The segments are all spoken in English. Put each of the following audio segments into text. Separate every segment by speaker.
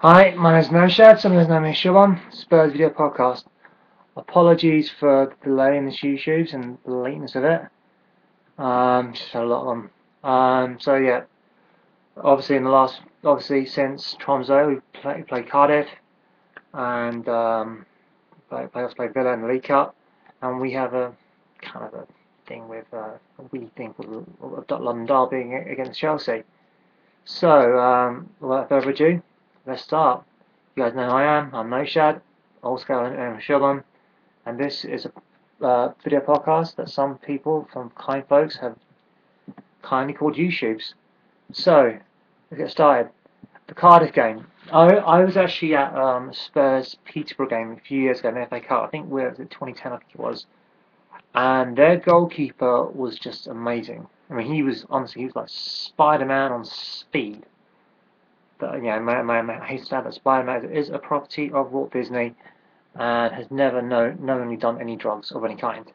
Speaker 1: Hi, my name is Noshad, sometimes known as Shaban, Spurs Video Podcast. Apologies for the delay in the YouTubes and the lateness of it. Just had a lot on. So yeah, obviously since Tromso, we played Cardiff and played Villa in the League Cup, and we have a kind of a thing with we think of London Derby against Chelsea. So without further ado, let's start. You guys know who I am. I'm Noshad, Sando and Lewis Holtby, and this is a video podcast that some people, some kind folks, have kindly called YouTubes. So let's get started. The Cardiff game. I was actually at Spurs Peterborough game a few years ago in the FA Cup. I think we were at 2010, I think it was, and their goalkeeper was just amazing. I mean, he was like Spider-Man on speed. But I hate to add that Spider-Man is a property of Walt Disney and has never knowingly done any drugs of any kind.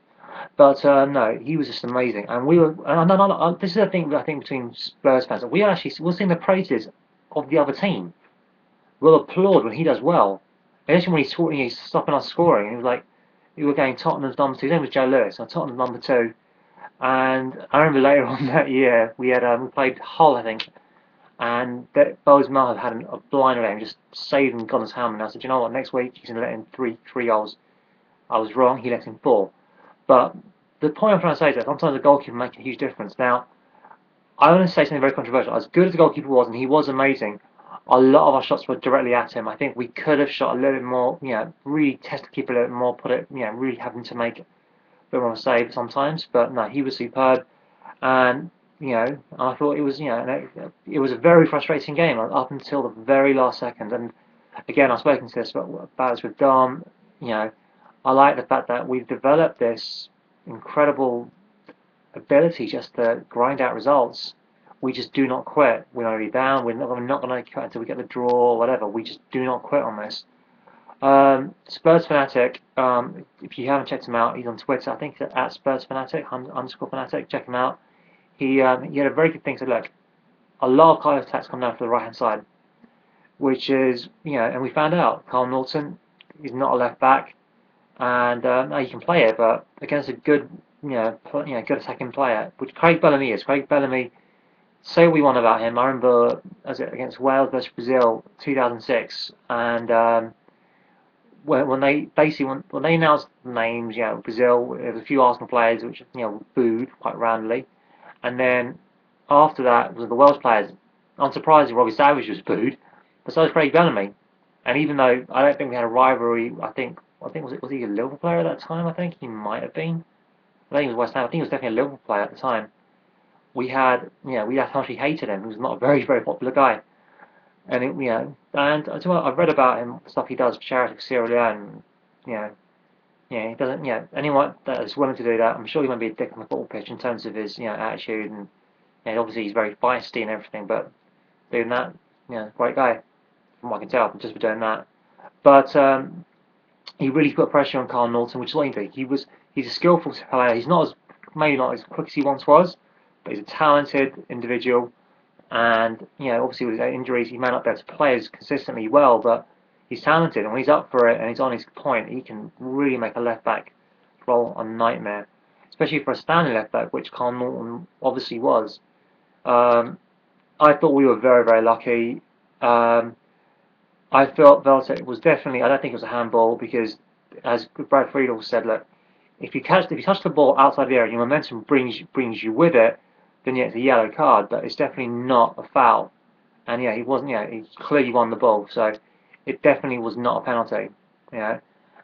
Speaker 1: But no, he was just amazing, and we were. And no, this is the thing I think between Spurs fans. We'll sing the praises of the other team. We'll applaud when he does well, especially when he's stopping us scoring. He was like, we were getting Tottenham's number two. His name was Joe Lewis, and Tottenham's number two. And I remember later on that year we played Hull, I think, and that Bowes-Mel had a blinder game, just saved and got his hammer. And I said, you know what, next week he's going to let in three goals. I was wrong, he let in four. But the point I'm trying to say is that sometimes a goalkeeper can make a huge difference. Now, I want to say something very controversial. As good as the goalkeeper was, and he was amazing, a lot of our shots were directly at him. I think we could have shot a little bit more, really test the keeper a little bit more, really having to make a bit more of a save sometimes. But no, he was superb. And I thought it was a very frustrating game up until the very last second. And again, I've spoken to this about this with Dom. You know, I like the fact that we've developed this incredible ability just to grind out results. We just do not quit. We're already down. We're not going to quit until we get the draw or whatever. We just do not quit on this. Spurs Fanatic, if you haven't checked him out, he's on Twitter. I think at Spurs Fanatic, underscore Fanatic. Check him out. He had a very good thing to look. A lot of Cardiff attacks come down to the right hand side, which is and we found out Carl Naughton is not a left back, and no, he can play it, but against a good good attacking player, which Craig Bellamy is. Craig Bellamy, say what we want about him. I remember against Wales versus Brazil 2006, and when they announced the names, Brazil, there was a few Arsenal players which booed quite roundly. And then after that was the Welsh players. Unsurprisingly, Robbie Savage was booed, but so was Craig Bellamy. And even though I don't think we had a rivalry, was he a Liverpool player at that time? I think he might have been. I think he was West Ham. I think he was definitely a Liverpool player at the time. We actually hated him. He was not a very popular guy. And I've read about him, stuff he does for charity for Sierra Leone. He doesn't. Anyone that is willing to do that, I'm sure he won't be a dick on the football pitch in terms of his, attitude and, obviously he's very feisty and everything. But doing that, great guy, from what I can tell, just for doing that. But he really put pressure on Carl Naughton, which is what he did. He's a skillful player. He's maybe not as quick as he once was, but he's a talented individual. And obviously with his injuries, he may not be able to play as consistently well, but he's talented, and when he's up for it and he's on his point, he can really make a left back role a nightmare, especially for a standing left back, which Carl Naughton obviously was. I thought we were very lucky. I felt it was definitely. I don't think it was a handball because, as Brad Friedel said, look, if you touch the ball outside the area, your momentum brings you with it, then it's a yellow card, but it's definitely not a foul. And he wasn't. He clearly won the ball, so it definitely was not a penalty.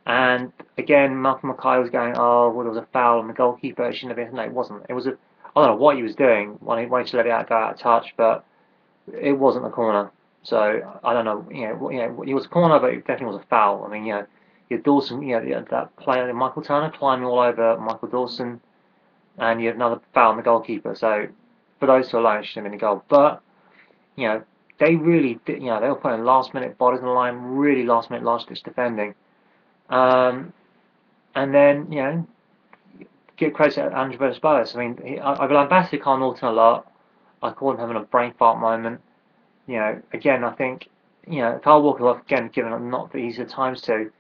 Speaker 1: And again, Malcolm Mackay was going, oh, well, there was a foul on the goalkeeper. It shouldn't have been. No, it wasn't. It was a. I don't know what he was doing when he wanted to let it go out of touch, but it wasn't a corner. So I don't know. It was a corner, but it definitely was a foul. I mean, you had Dawson, you had that player, Michael Turner, climbing all over Michael Dawson, and you had another foul on the goalkeeper. So for those two alone, it should have been a goal. But they really did. They were putting last-minute bodies on the line, really last-minute, last-ditch defending. And then give credit to Andrew Villas-Boas. I mean, I've lambasted Carl Naughton a lot. I called him having a brain fart moment. Again, I think Kyle Walker, again, given not the easier times to,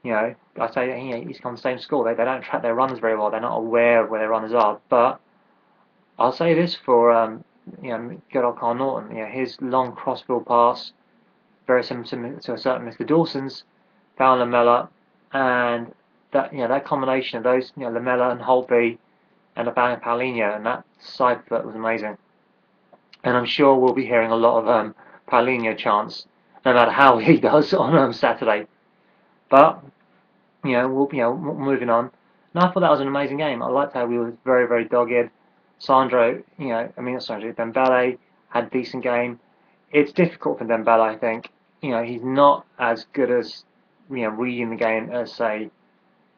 Speaker 1: I say he's come from the same school. They don't track their runners very well. They're not aware of where their runners are. But I'll say this for good old Carl Naughton. His long crossfield pass, very similar to a certain Mr. Dawson's, down Lamela, and that combination of those, Lamela and Holtby, and the bang of Paulinho, and that side foot was amazing. And I'm sure we'll be hearing a lot of Paulinho chants, no matter how he does on Saturday. But moving on. And I thought that was an amazing game. I liked how we were very, very dogged. Dembele had a decent game. It's difficult for Dembele, I think. He's not as good as reading the game as, say,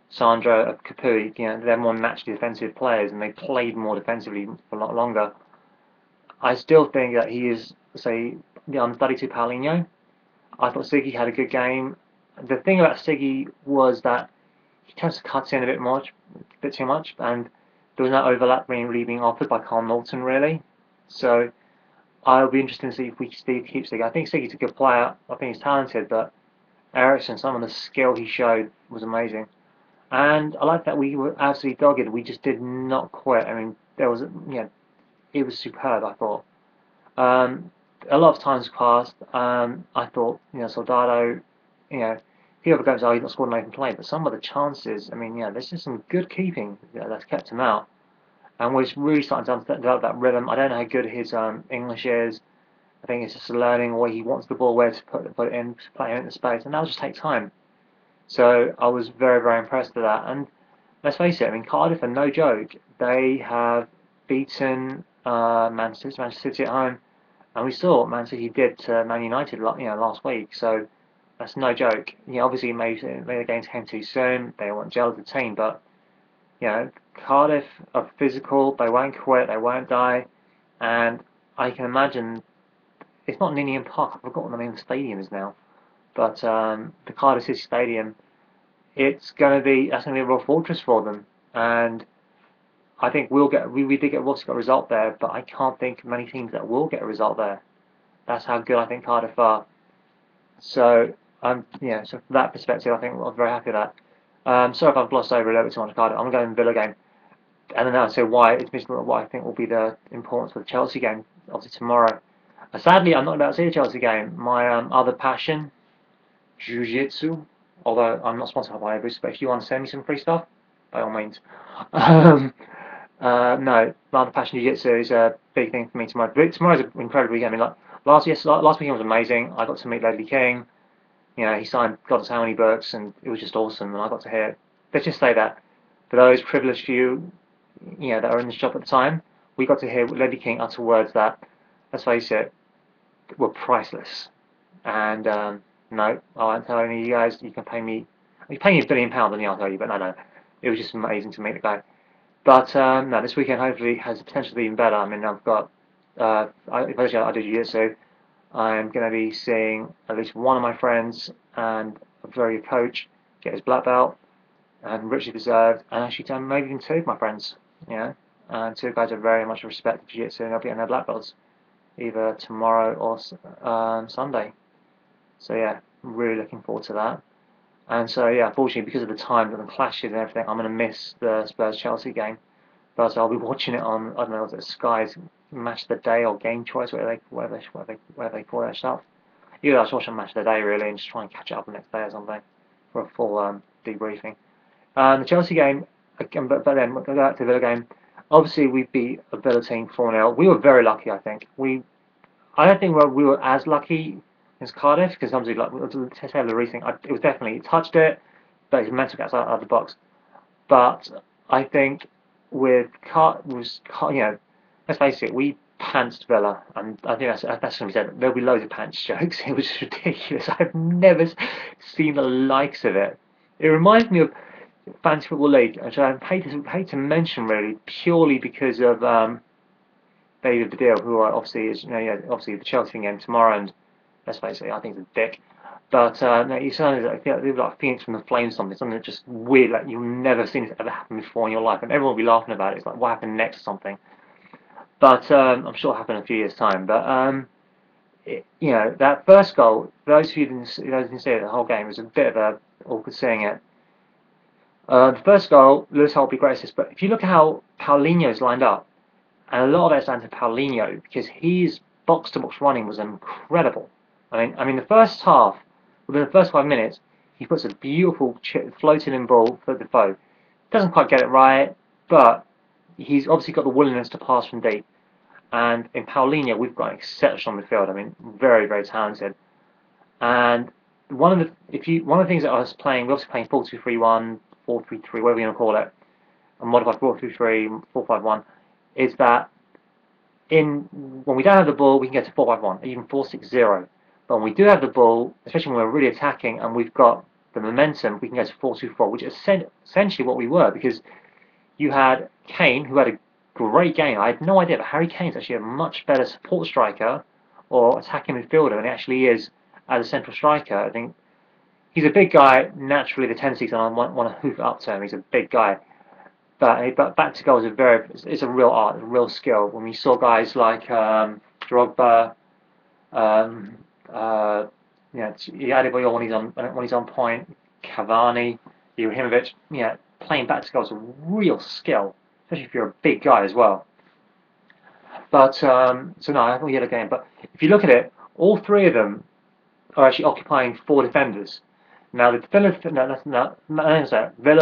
Speaker 1: Sandro of Capuy. They're more naturally defensive players, and they played more defensively for a lot longer. I still think that he is, say, the understudy to Paulinho. I thought Siggy had a good game. The thing about Siggy was that he tends to cut in a bit too much, and there was no overlap really being offered by Carl Naughton, really. So I'll be interested to see if we keep Siggy. I think Siggy's a good player. I think he's talented, but Ericsson, some of the skill he showed was amazing. And I like that we were absolutely dogged. We just did not quit. I mean, there was, it was superb, I thought. A lot of times passed. I thought, Soldado, the other goes, he's not scored an open play, but some of the chances, I mean, there's just some good keeping that's kept him out. And we're really starting to develop that rhythm. I don't know how good his English is. I think it's just learning where he wants the ball, where to put it in, to play it into space, and that'll just take time. So I was very, very impressed with that. And let's face it, I mean, Cardiff are no joke. They have beaten Manchester City at home, and we saw what Man City did to Man United, last week. So that's no joke. Obviously, maybe the games came too soon. They weren't gelled the team, but Cardiff are physical. They won't quit. They won't die. And I can imagine it's not Ninian Park. I've forgotten the name of the stadium is now, but the Cardiff City Stadium. That's going to be a real fortress for them. And I think we did get a result there, but I can't think of many teams that will get a result there. That's how good I think Cardiff are. So so from that perspective, I think I'm very happy with that. Sorry if I've glossed over a little bit too much Cardiff. I'm going to Villa game, and then I'll say why it's missing what I think will be the importance for the Chelsea game, obviously tomorrow. Sadly, I'm not about to see the Chelsea game. My other passion, Jiu-Jitsu, although I'm not sponsored by Airbus, but if you want to send me some free stuff, by all means. No, my other passion, Jiu-Jitsu, is a big thing for me tomorrow. Tomorrow's an incredible weekend. I mean, last weekend was amazing. I got to meet Ledley King. He signed God knows how many books, and it was just awesome. And I got to hear. Let's just say that for those privileged few, that are in the shop at the time, we got to hear Ledley King utter words that, let's face it, were priceless. And no, I won't tell any of you guys. You can pay me. You pay me £1 billion, and I'll tell you. But no, it was just amazing to meet the guy. But no, this weekend hopefully has the potential to be even better. I mean, I've got. I do jiu-jitsu. I'm going to be seeing at least one of my friends and a very good coach get his black belt, and richly deserved. And actually, maybe even two of my friends. And two guys are very much respect jiu-jitsu, and they'll be getting their black belts either tomorrow or Sunday. So yeah, I'm really looking forward to that. And so yeah, unfortunately because of the time and the clashes and everything, I'm going to miss the Spurs-Chelsea game. But I'll be watching it on, I don't know, Sky's Match of the Day or Game Choice, whatever they call that stuff. Either I'll watch on Match of the Day really and just try and catch it up the next day or something for a full debriefing. The Chelsea game, but then we'll go back to the Villa game. Obviously we beat a Villa team 4-0. We were very lucky, I think. I don't think we were as lucky as Cardiff, because obviously, like Lloris thing, it was definitely, he touched it, but his mental gets out of the box. But I think with let's face it, we pantsed Villa, and I think that's going to be said. There'll be loads of pants jokes. It was ridiculous. I've never seen the likes of it. It reminds me of Fantasy Football League, which I hate to mention really, purely because of David Baddiel, who obviously is obviously the Chelsea game tomorrow, and let's face it, I think he's a dick. But no, he sounded like Phoenix from the Flames, something that's just weird, like you've never seen this ever happen before in your life, and everyone will be laughing about it. It's like, what happened next or something. But I'm sure it'll happen in a few years' time. But you know, that first goal, those who didn't see it the whole game, was a bit of a awkward seeing it. The first goal, Lewis Holtby, great assist, but if you look at how Paulinho's lined up, and a lot of it's down to Paulinho, because his box-to-box running was incredible. I mean, the first half, within the first 5 minutes, he puts a beautiful floating-in ball for the foe. Doesn't quite get it right, but he's obviously got the willingness to pass from deep. And in Paulinho, we've got an exceptional midfield. I mean, very, very talented. And one of the things that I was playing, we're obviously playing 4-2-3-1, 4-3-3, whatever you want to call it, a modified 4-3-3, 4-5-1, is that when we don't have the ball, we can get to 4-5-1, even 4-6-0. But when we do have the ball, especially when we're really attacking and we've got the momentum, we can go to 4-2-4, which is essentially what we were, because you had Kane, who had a great game. I had no idea, but Harry Kane's actually a much better support striker or attacking midfielder than he actually is as a central striker. I think he's a big guy. Naturally, the tendencies I want to hoof it up to him. He's a big guy. But back to goal is it's a real art, a real skill. When we saw guys like Drogba, you know, Adebayor when he's on point, Cavani, Ibrahimovic, playing back to goal is a real skill, especially if you're a big guy as well. But so no, I haven't yet a game. But if you look at it, all three of them are actually occupying four defenders. Now the defenders, Villa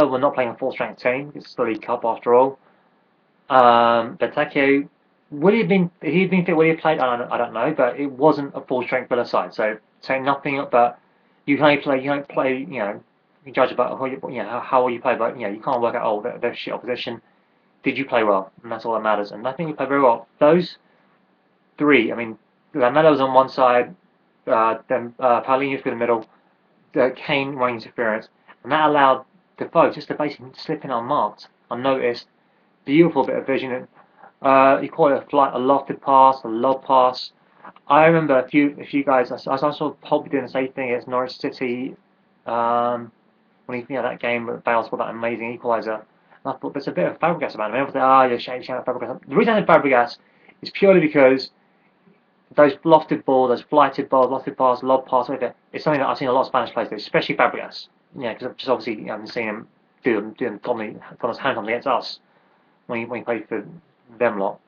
Speaker 1: were not playing a full-strength team. It's the League Cup after all. Benteke, would he have been? If he'd been fit, would he have played? I don't know, but it wasn't a full-strength Villa side. So saying nothing, but you can only play. You don't play. You judge about how well you play, but you can't work out they're shit opposition. Did you play well? And that's all that matters. And I think you played very well. Those three. I mean, Lamela was on one side, then Paulinho through the middle. Kane running interference, and that allowed Defoe just to basically slip in unmarked, unnoticed. Beautiful bit of vision. You call it a lofted pass, a lob pass. I remember a few guys. I saw Holtby doing the same thing against Norwich City when he that game with Bale scored that amazing equaliser. And I thought there's a bit of Fabregas about him. Everyone said, you're shame Fabregas. The reason I said Fabregas is purely because those lofted balls, those flighted balls, lofted pass, lob pass, whatever, it's something that I've seen a lot of Spanish players do, especially Fabregas. Because I've just obviously seen him doing God's hand against us when he played for them lot,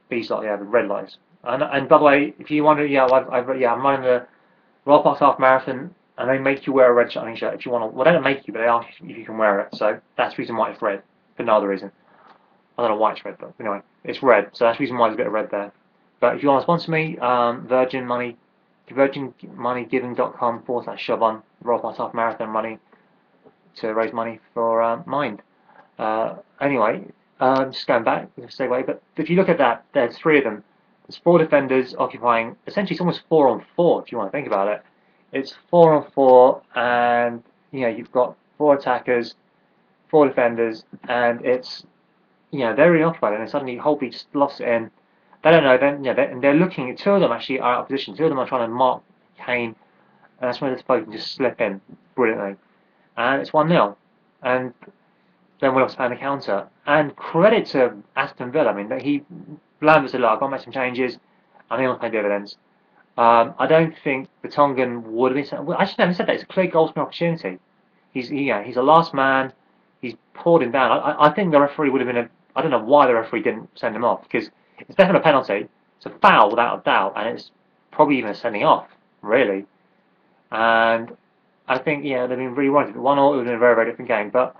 Speaker 1: these lot, the red lights. And by the way, if you wonder, I'm running the Royal Park Half Marathon, and they make you wear a red running shirt if you want to. Well, they don't make you, but they ask if you can wear it. So that's the reason why it's red, for no other reason. I don't know why it's red, but anyway, it's red. So that's the reason why there's a bit of red there. But if you want to sponsor me, virginmoneygiving.com/Shovon, Royal Pass Half Marathon money to raise money for Mind. Anyway, just going back, segue, but if you look at that, there's three of them. There's four defenders occupying, essentially it's almost 4-on-4 if you want to think about it. It's 4-on-4, and you've got four attackers, four defenders, and it's they're really occupied, and then suddenly Holtby just lofts it in. They don't know. They're looking. Two of them actually are out of position. Two of them are trying to mark Kane, and that's when the Defoe can just slip in brilliantly, and it's 1-0. And then Willock's playing the counter. And credit to Aston Villa. I mean, Lambert said, "Look, I've got to make some changes," and he wants to pay dividends. I don't think the Tongan would have been. Well, I actually never said that. It's a clear goal scoring opportunity. He's a last man. He's poured him down. I think the referee would have been. I don't know why the referee didn't send him off, because it's definitely a penalty. It's a foul without a doubt, and it's probably even a sending off, really. And I think they've been really worried. If it 1-1, it would have been a very, very different game. But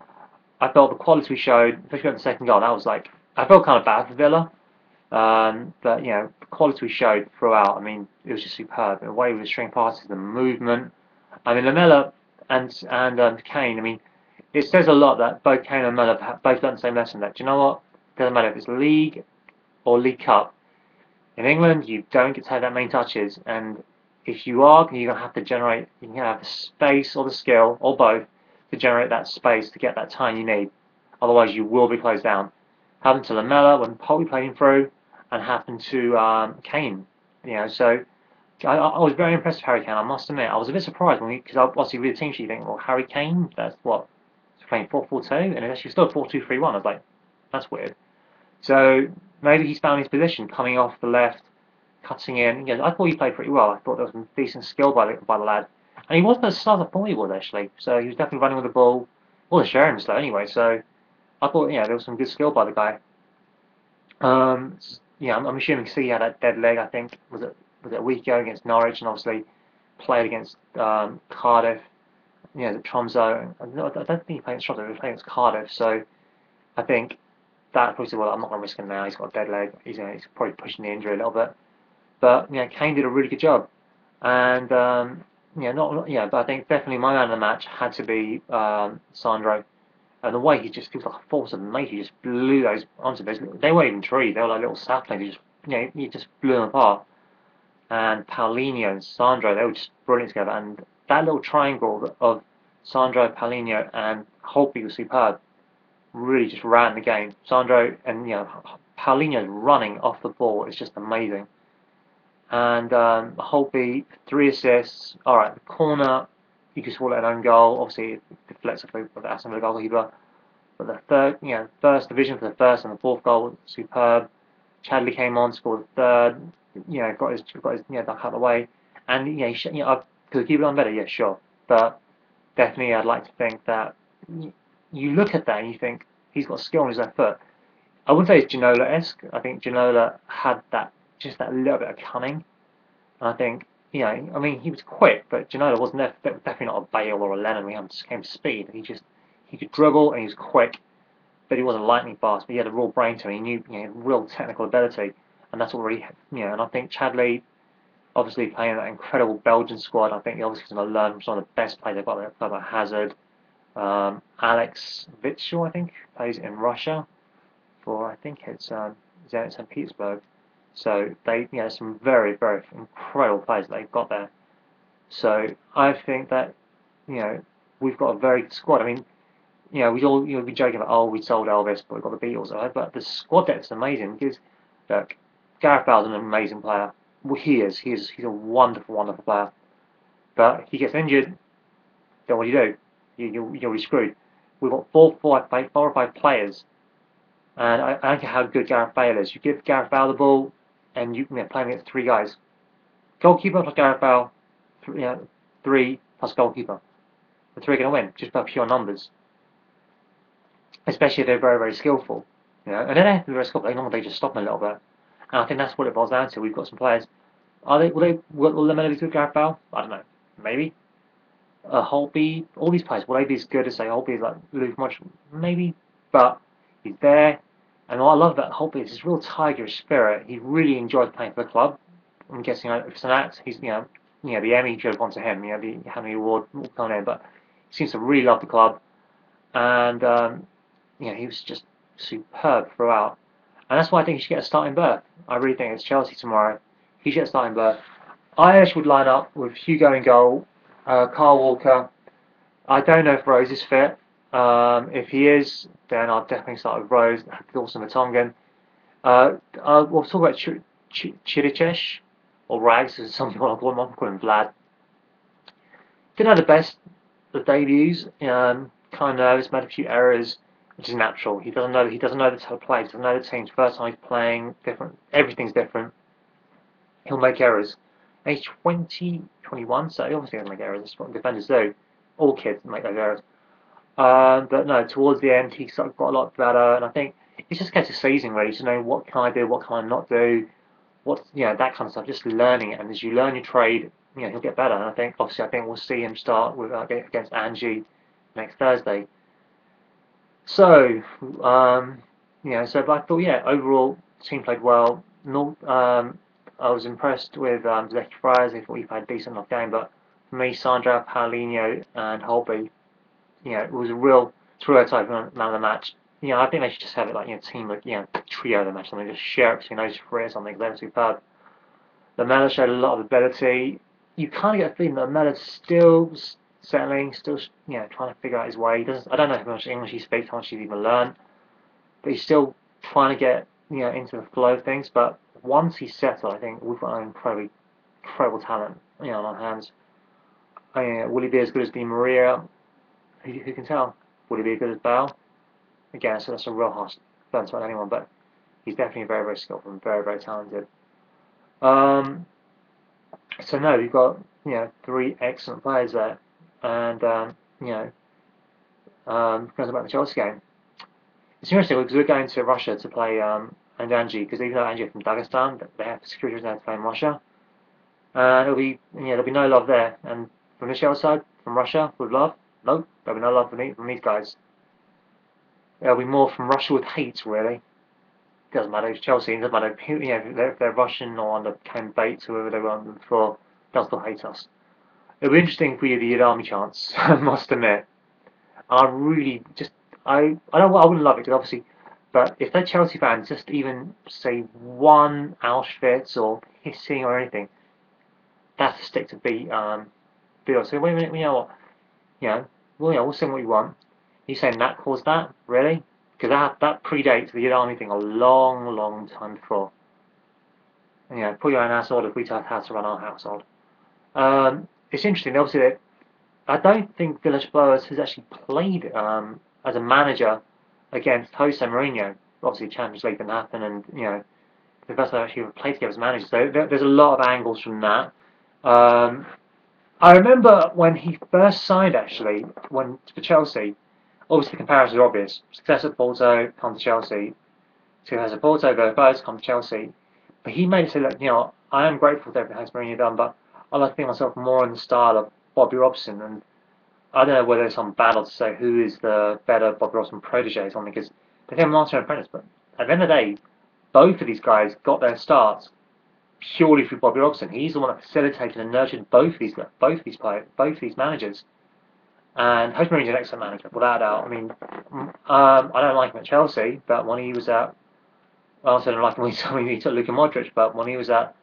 Speaker 1: I felt the quality we showed, especially at the second goal, that was like, I felt kind of bad for Villa. But the quality we showed throughout, I mean, it was just superb. The way we were string passes, the movement. I mean, Lamela and Kane. I mean, it says a lot that both Kane and Lamela have both done the same lesson. That, do you know what? It doesn't matter if it's League or League Cup. In England, you don't get to have that many touches, and if you are, you're going to have to generate. You can have the space or the skill or both to generate that space to get that time you need. Otherwise, you will be closed down. Happened to Lamela when Holtby played him through, and happened to Kane. So I was very impressed with Harry Kane. I must admit, I was a bit surprised because obviously with the team sheet, you think, well, Harry Kane, that's what, he's playing 4-4-2, and it's actually still 4-2-3-1. I was like, that's weird. So maybe he's found his position, coming off the left, cutting in. You know, I thought he played pretty well. I thought there was some decent skill by the lad, and he wasn't as slow as I thought he was actually. So he was definitely running with the ball. Well, sharing him slow anyway. So I thought, yeah, there was some good skill by the guy. Yeah, I'm assuming he had that dead leg. I think was it a week ago against Norwich, and obviously played against Cardiff. Yeah, the Tromso. I don't think he played against Tromso. He played against Cardiff. So I think that probably said, well, I'm not going to risk him now. He's got a dead leg. He's probably pushing the injury a little bit. But Kane did a really good job, and but I think definitely my man of the match had to be Sandro. And the way he just feels like a force of nature, he just blew those onto those. They weren't even trees; they were like little saplings. He just blew them apart. And Paulinho and Sandro, they were just brilliant together. And that little triangle of Sandro, Paulinho, and Holtby was superb. Really just ran the game. Sandro and Paulinho's running off the ball is just amazing. And Holtby 3 assists. All right, the corner you could call it an own goal. Obviously, it deflects off the Aston Villa goalkeeper. But the third, first division for the first and the fourth goal, superb. Chadley came on, scored the third. Got his duck out of the way. And could he keep it on better? Yeah, sure. But definitely, I'd like to think that you look at that and you think he's got skill on his left foot. I wouldn't say it's Ginola-esque. I think Ginola had that little bit of cunning. And I think, I mean, he was quick, but Ginola wasn't definitely not a Bale or a Lennon when it came to speed. He could dribble and he was quick, but he wasn't lightning fast. But he had a real brain to him. He knew, real technical ability, and that's what really, And I think Chadley, obviously playing that incredible Belgian squad, I think he obviously going to learn from some of the best players they've got. They've got Hazard, Alex Witsel, I think, plays in Russia for I think it's Zenit St. Petersburg. So they, some very, very incredible players that they've got there. So I think that, we've got a very good squad. I mean, we all, be joking about, oh, we sold Elvis, but we've got the Beatles, right? But the squad depth is amazing because, look, Gareth Bale's an amazing player. Well, he is. He's a wonderful, wonderful player. But he gets injured, then what do? You'll be screwed. We've got four or five players, and I don't care how good Gareth Bale is. You give Gareth Bale the ball, and you playing against three guys. Goalkeeper plus Gareth Bale, three plus goalkeeper. The three are going to win just by pure numbers. Especially if they're very, very skillful. And then they have to be very skillful. They just stop them a little bit. And I think that's what it boils down to. We've got some players. Will Lamela be good with Gareth Bale? I don't know. Maybe. Holtby, all these players, will they be as good as say Holtby is like Luke Much? Maybe. But he's there. And what I love about Holtby is his real tigerish spirit. He really enjoys playing for the club. I'm guessing if it's an act, he's the Emmy should have gone to him. The Academy Award will come in, but he seems to really love the club. And he was just superb throughout. And that's why I think he should get a starting berth. I really think it's Chelsea tomorrow. He should get a starting berth. I actually would line up with Hugo in goal, Carl Walker. I don't know if Rose is fit. If he is, then I'll definitely start with Rose, Dawson Vertonghen. We'll talk about Chirichesh, or Rags, as some people call him. I'm calling him Vlad. Didn't have the best of debuts. Kind of nervous, made a few errors, which is natural. He doesn't know the type of play. He doesn't know the teams. First time he's playing, different. Everything's different. He'll make errors. Age 20, 21, so he obviously doesn't make errors. That's what defenders do. All kids make those errors. But no, towards the end, he sort of got a lot better, and I think it's just a case of season really, to know what can I do, what can I not do, that kind of stuff. Just learning it, and as you learn your trade, he'll get better. And I think we'll see him start with against Angie next Thursday. So, but I thought, overall, the team played well. I was impressed with Zeki Friars. I thought he played a decent enough game, but for me, Sandra, Paulinho, and Holtby, it was a real trio type man of the match. I think they should just have it like team, trio of the match, something, just share it between those three or something. They were superb. Lamela showed a lot of ability. You kind of get a feeling that Lamela's still settling, still trying to figure out his way. I don't know how much English he speaks, how much he's even learned, but he's still trying to get into the flow of things. But once he's settled, I think we've got an incredible talent on our hands. Will he be as good as Di Maria? Who can tell? Will he be as good as Bale? Again, so that's a real hard don't tell anyone, but he's definitely very, very skillful and very, very talented. Um, so no, we've got three excellent players there, and because about the Chelsea game, it's interesting because we're going to Russia to play and Angie, because even though Angie are from Dagestan, they have security reasons to play in Russia, and there'll be no love there. And from the Chelsea side, from Russia with love, no, there'll be no love from these guys. There'll be more from Russia with hate, really. Doesn't matter if Chelsea, it doesn't matter who, if they're Russian or under Ken Bates, whoever they were on before, they'll still hate us. It'll be interesting for you the Army chance, I must admit. I really just, I wouldn't love it, because obviously, but if they're Chelsea fans, just even say one Auschwitz or hissing or anything, that's a stick to beat us. So wait a minute, we'll say what we want. You saying that caused that? Really? Because that predates the Army thing a long, long time before. Put your own household if we tell us how to run our household. It's interesting, obviously, that I don't think Villas-Boas has actually played as a manager against Jose Mourinho. Obviously, Champions League didn't happen, and the first time actually played together as managers. So there's a lot of angles from that. I remember when he first signed, actually, for Chelsea. Obviously, the comparisons are obvious. Success at Porto, come to Chelsea. Success at Porto, go first, come to Chelsea. But he made it say, look, I am grateful for everything Jose Mourinho done, but I like to think myself more in the style of Bobby Robson. And I don't know whether it's some battle to say who is the better Bobby Robson protege or something, because they came master and apprentice. But at the end of the day, both of these guys got their starts purely through Bobby Robson. He's the one that facilitated and nurtured both of these players, both of these managers. And Jose Mourinho's an excellent manager, without a doubt. I mean, I don't like him at Chelsea, but when he was at, I also don't like him when he took Luka Modric, but when he was at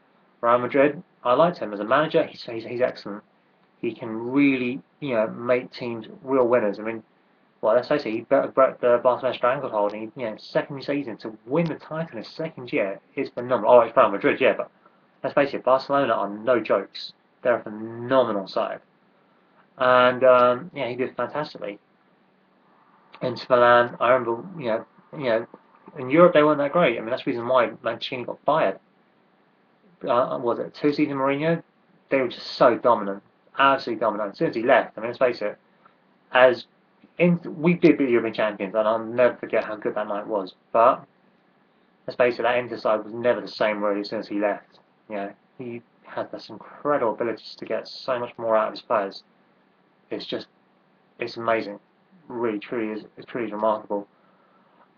Speaker 1: Real Madrid, I liked him as a manager. He's excellent. He can really, make teams real winners. I mean, well, let's face it, he broke the Barcelona stranglehold, and second season to win the title in his second year is phenomenal. Oh, it's Real Madrid, yeah, but let's face it, Barcelona are no jokes. They're a phenomenal side. And he did fantastically. Inter Milan, I remember, in Europe they weren't that great. I mean, that's the reason why Mancini got fired. Was it 2 seasons Mourinho? They were just so dominant, absolutely dominant. As soon as he left, I mean, let's face it, we did beat the European champions, and I'll never forget how good that night was. But let's face it, that Inter side was never the same really as soon as he left. He had this incredible abilities to get so much more out of his players. It's amazing. Really, truly is. It's truly remarkable.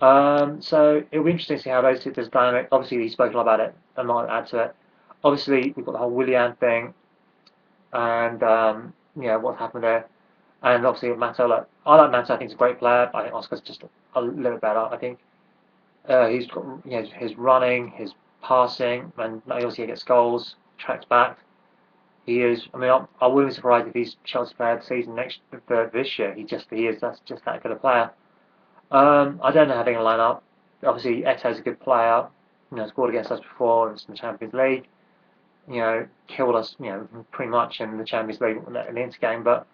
Speaker 1: So it'll be interesting to see how those two this dynamic. Obviously, he spoke a lot about it. I'm not going to add to it. Obviously, we've got the whole Willian thing, and what happened there. And obviously, Mato. I like Mato. I think he's a great player. I think Oscar's just a little better. I think he's got his running, his passing, and he also gets goals, tracks back. He is. I mean, I wouldn't be surprised if he's Chelsea player of the season this year. He is. That's just that good a player. I don't know how they're going to line up. Obviously, Eto's a good player. Scored against us before in the Champions League. Killed us. Pretty much in the Champions League in the Inter game. But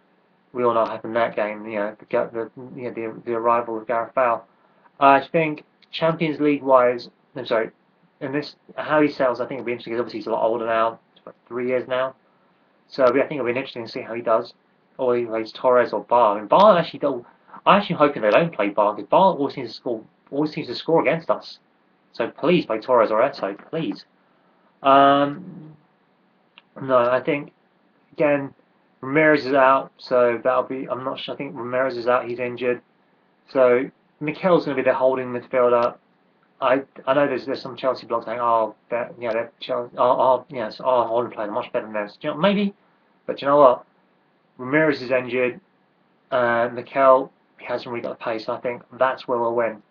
Speaker 1: we all know what happened in that game. The arrival of Gareth Bale. I think Champions League wise, I'm sorry, in this how he sells, I think it'll be interesting because obviously he's a lot older now. It's about 3 years now. So I think it'll be interesting to see how he does. Or he plays Torres or Bar. I mean, Bar actually don't. I'm actually hoping they don't play Bar because Bar always seems to score against us. So please play Torres or Eto, please. No, I think again Ramirez is out, so that'll be. I'm not sure. I think Ramirez is out. He's injured. So Mikel's going to be the holding midfielder. I know there's some Chelsea blogs saying, oh, they're Chelsea, our holding players are much better than theirs. Maybe, but you know what? Ramirez is injured. Mikel hasn't really got the pace. I think that's where we'll win.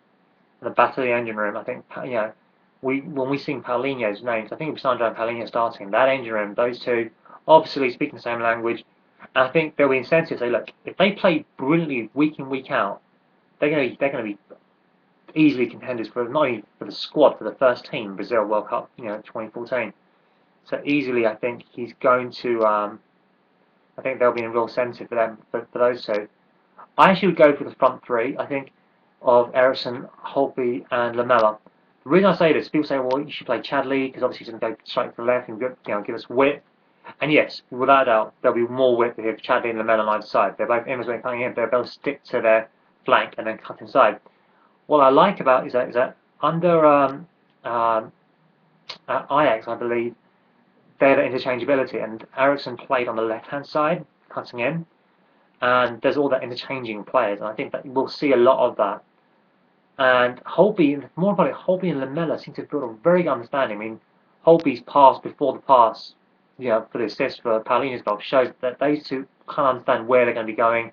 Speaker 1: The battle of the engine room. I think when we sing Paulinho's names, I think it'll be Sando and Paulinho starting. That engine room, those two, obviously speaking the same language. And I think there'll be incentive to say, look, if they play brilliantly week in week out, they're going to be easily contenders for not only for the squad for the first team Brazil World Cup 2014. So easily, I think he's going to. I think there'll be a real incentive for them for those two. I actually would go for the front three. I think of Ericsson, Holtby, and Lamela. The reason I say this, people say, well, you should play Chadley because obviously he's going to go straight to the left and give us width. And yes, without a doubt, there'll be more width if Chadley and Lamela on either side. They're both in when coming in. They'll both stick to their flank and then cut inside. What I like about is that under Ajax, I believe, they had interchangeability, and Ericsson played on the left-hand side, cutting in, and there's all that interchanging players, and I think that we'll see a lot of that. And Holtby, more importantly, Holtby and Lamela seem to build a very good understanding. I mean, Holtby's pass before the pass, for the assist for Paulinho's goal, shows that those two can't understand where they're going to be going.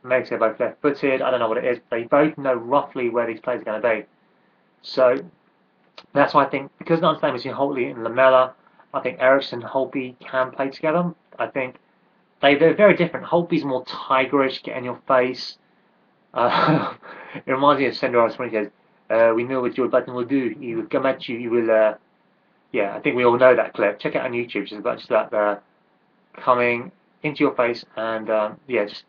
Speaker 1: Maybe they're both left-footed, I don't know what it is, but they both know roughly where these players are going to be. So that's why I think, because of the understanding between Holtby and Lamela, I think Ericsson and Holtby can play together. I think they're very different. Holtby's more tigerish, get in your face. It reminds me of Sando when he says, we know what your button will do. He will come at you, he will, yeah, I think we all know that clip. Check it out on YouTube, just that coming into your face, and yeah, just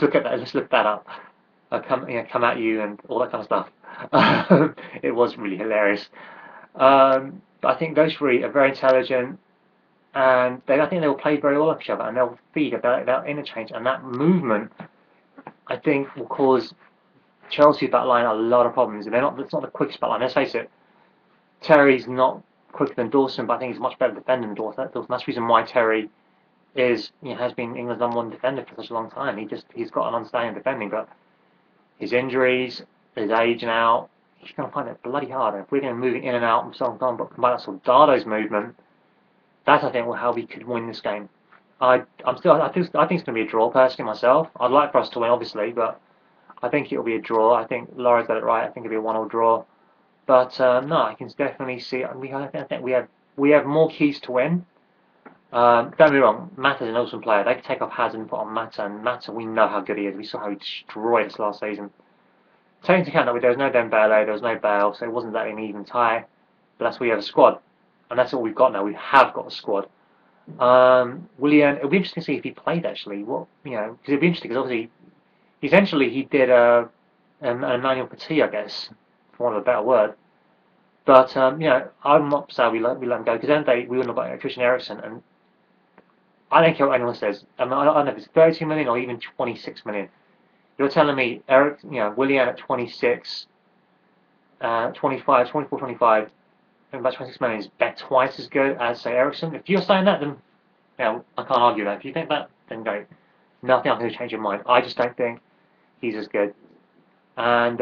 Speaker 1: look at that, just look that up. Come at you and all that kind of stuff. It was really hilarious. I think those three are very intelligent, and I think they will play very well with each other, and they'll feed, they'll interchange, and that movement, I think, will cause Chelsea's back line a lot of problems. It's not the quickest back line. Let's face it, Terry's not quicker than Dawson, but I think he's much better defender than Dawson. That's the reason why Terry has been England's #1 defender for such a long time. He's got an understanding of defending, but his injuries, his age now, he's going to find it bloody hard. If we're going to move in and out and so on, but combine that Soldado's movement, that's I think how we could win this game. I think it's going to be a draw personally myself. I'd like for us to win, obviously, but I think it'll be a draw. I think Lloris got it right. I think it'll be a 1-1 draw. But no, I can definitely see. I think we have more keys to win. Don't get me wrong, Mata's an awesome player. They could take off Hazard and put on Mata, and Mata, we know how good he is. We saw how he destroyed us last season. Taking into account that there was no Dembele, there was no Bale, so it wasn't that an even tie. But that's why we have a squad, and that's all we've got now. We have got a squad. Willian, it'll be interesting to see if he played actually. Because it'll be interesting because obviously, essentially he did an Emmanuel Petit, I guess, for want of a better word. But I'm not saying we let him go because then we wouldn't have got Christian Eriksen, and I don't care what anyone says. I don't know if it's 32 million or even 26 million. You're telling me Willian at 26, 25, 24, 25, and about 26 million is twice as good as say Eriksen. If you're saying that, then I can't argue that. If you think that, then great. Nothing else can change your mind. I just don't think he's as good. And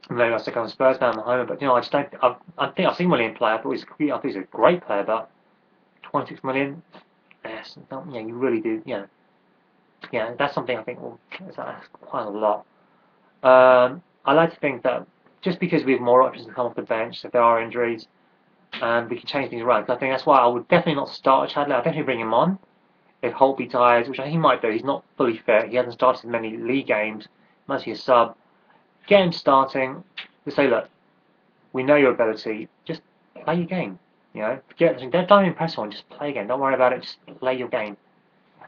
Speaker 1: maybe I stick on Spurs fan at home, but I just don't. I think I've seen Willian play. I thought he's a great player, but 26 million. Yes, you really do. That's something I think that's quite a lot. I like to think that just because we have more options to come off the bench, if there are injuries, and we can change things around. Because I think that's why I would definitely not start Chadley. I'll definitely bring him on if Holtby tires, which I think he might do. He's not fully fit. He hasn't started many league games. Mostly a sub. Get him starting. Just say, look, we know your ability. Just play your game. Don't impress on. Just play a game. Don't worry about it. Just play your game.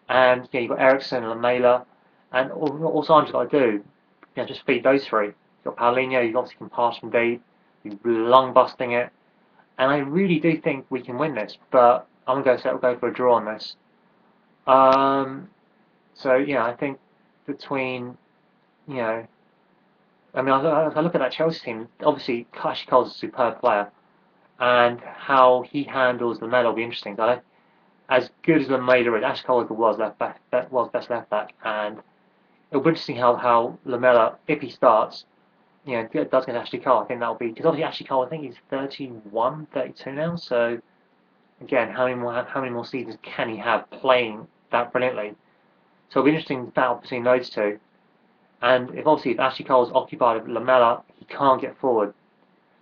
Speaker 1: And you've got Ericsson, Lamela, and all Sandra's got to do, just feed those three. You've got Paulinho, you obviously can pass from deep, you're lung busting it, and I really do think we can win this. But I'm gonna go for a draw on this. I think between, I look at that Chelsea team. Obviously, Ashley Cole's a superb player, and how he handles Lamela will be interesting. As good as Lamela is, Ashley Cole was best left back, and it'll be interesting how Lamela, if he starts, does get Ashley Cole. I think that'll be because obviously Ashley Cole, I think he's 31, 32 now. So again, how many more seasons can he have playing that brilliantly? So it'll be interesting battle between those two. And if Ashley Cole's occupied with Lamela, he can't get forward.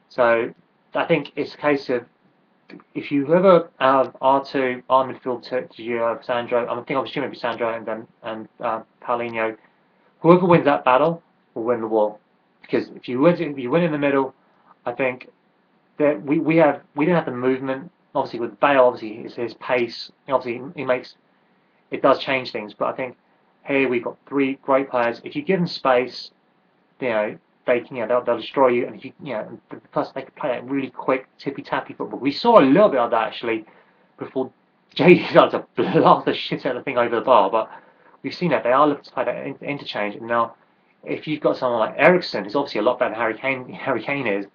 Speaker 1: So I think it's a case of if you ever have R2, our midfield to Sandro, I'm assuming it'll be Sandro and Paulinho. Whoever wins that battle will win the war. Because if you win in the middle, I think that we didn't have the movement. Obviously with Bale, obviously it's his pace. Obviously it does change things. But I think here we've got three great players. If you give them space, they they can, they'll destroy you, and plus they can play that really quick tippy tappy football. We saw a little bit of that actually before JD started to blast the shit out of the thing over the bar, but we've seen that they are looking to play that interchange. And now, if you've got someone like Ericsson, who's obviously a lot better than Harry Kane is,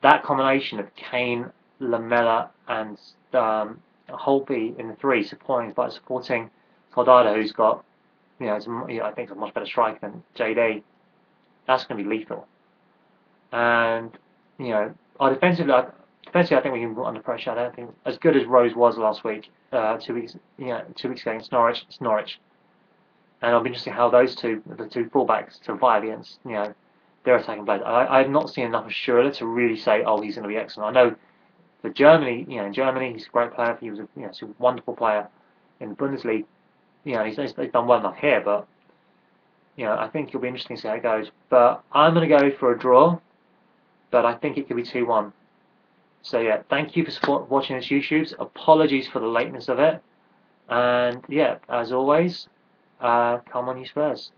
Speaker 1: that combination of Kane, Lamela, and Holtby in the three, supporting Soldado, who's got, I think, a much better striker than JD. That's going to be lethal. And our defensively, I think we can put under pressure. I don't think as good as Rose was last week, 2 weeks, 2 weeks against Norwich. It's Norwich, and it'll be interesting how the two fullbacks, survive against their attacking players. I've not seen enough of Schürrle to really say, oh, he's going to be excellent. I know for Germany, in Germany, he's a great player. He was a wonderful player in the Bundesliga. He's done well enough here, but I think it'll be interesting to see how it goes. But I'm going to go for a draw, but I think it could be 2-1. So yeah, thank you for watching this YouTubes. Apologies for the lateness of it, and yeah, as always, come on you Spurs.